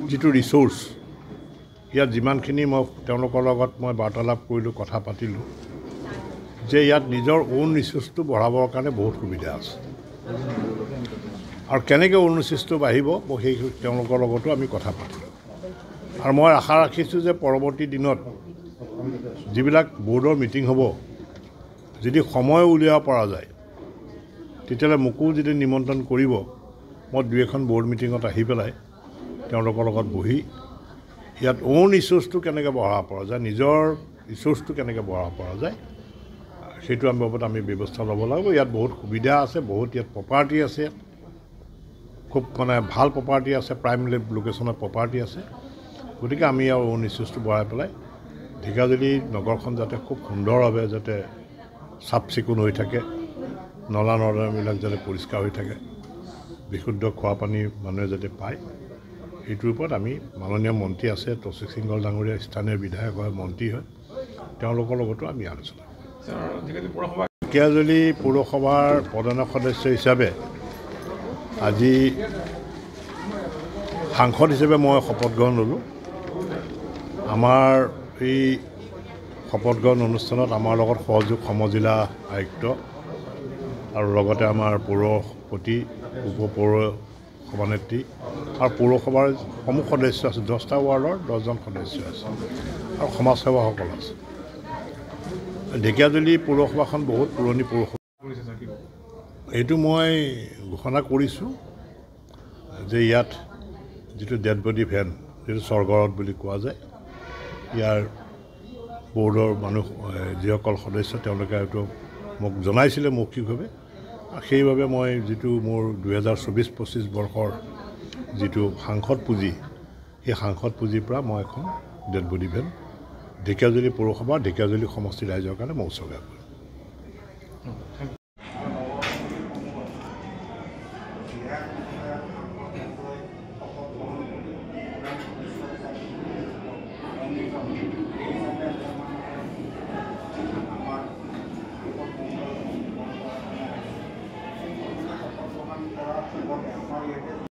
যিটো ৰিচোৰ্চ ইয়াত যিমানখিনি মই তেওঁলোকৰ লগত মই বাৰ্তালাপ কৰিলোঁ, কথা পাতিলোঁ যে ইয়াত নিজৰ ওন ৰিচোৰ্চটো বঢ়াবৰ কাৰণে বহুত সুবিধা আছে আৰু কেনেকৈ ওন ৰিচোৰ্চটো বাঢ়িব সেই তেওঁলোকৰ লগতো আমি কথা পাতিলোঁ। আৰু মই আশা ৰাখিছোঁ যে পৰৱৰ্তী দিনত যিবিলাক বৰ্ডৰ মিটিং হ'ব, যদি সময় উলিয়াব পৰা যায় তেতিয়াহ'লে মোকো যদি নিমন্ত্ৰণ কৰিব, মই 2-এখন বৰ্ড মিটিঙত আহি পেলাই তেওঁলোকৰ লগত বহি ইয়াত ওন ৰিচোৰ্চটো কেনেকৈ বঢ়াব পৰা যায়, নিজৰ ৰিচোৰ্চটো কেনেকৈ বঢ়াব পৰা যায় সেইটো বাবদ আমি ব্যৱস্থা ল'ব লাগিব। ইয়াত বহুত সুবিধা আছে, বহুত ইয়াত প্ৰপাৰ্টি আছে, খুব ভাল প্ৰপাৰ্টি আছে, প্ৰাইম লোকেশ্যনত প্ৰপাৰ্টি আছে। গতিকে আমি আৰু ওন ৰিচোৰ্চটো বঢ়াই পেলাই ঢেকিয়াজুলি নগৰখন যাতে খুব সুন্দৰভাৱে যাতে চাফ চিকুণ হৈ থাকে, নলা নৰ্দমাবিলাক যাতে পৰিষ্কাৰ হৈ থাকে, বিশুদ্ধ খোৱা পানী মানুহে যাতে পায়, সেইটোৰ ওপৰত আমি মাননীয় মন্ত্ৰী আছে, তৌচিক সিংহল ডাঙৰীয়া স্থানীয় বিধায়ক হয়, মন্ত্ৰী হয়, তেওঁলোকৰ লগতো আমি আলোচনা কৰোঁ। ঢেকিয়াজুলি পৌৰসভাৰ প্ৰধান সদস্য হিচাপে আজি সাংসদ হিচাপে মই শপত গ্ৰহণ ল'লোঁ। আমাৰ এই শপত গ্ৰহণ অনুষ্ঠানত আমাৰ লগত সহযোগ সমজিলা আয়ুক্ত আৰু লগতে আমাৰ পৌৰপতি, উপপৌৰ সভানেত্ৰী আৰু পৌৰসভাৰ সমূহ সদস্য আছে, 10টা ৱাৰ্ডৰ 10জন সদস্য আছে আৰু সমাজসেৱাসকল আছে। ঢেকিয়াজুলি পৌৰসভাখন বহুত পুৰণি পৌৰসভা। এইটো মই ঘোষণা কৰিছোঁ যে ইয়াত যিটো ডেড বডি ভেন, যিটো স্বৰ্গৰত বুলি কোৱা যায়, ইয়াৰ বৰ্ডৰ মানুহ যিসকল সদস্য তেওঁলোকে এইটো মোক জনাইছিলে মৌখিকভাৱে, আৰু সেইবাবে মই যিটো মোৰ 2024-25 বৰ্ষৰ যিটো সাংসদ পুঁজি, সেই সাংসদ পুঁজিৰ পৰা মই এখন ডেড বডি ভেন ঢেকিয়াজুলি পৌৰসভা, ঢেকিয়াজুলি সমষ্টিৰ ৰাইজৰ কাৰণে মই উৎসৰ্গা কৰিম।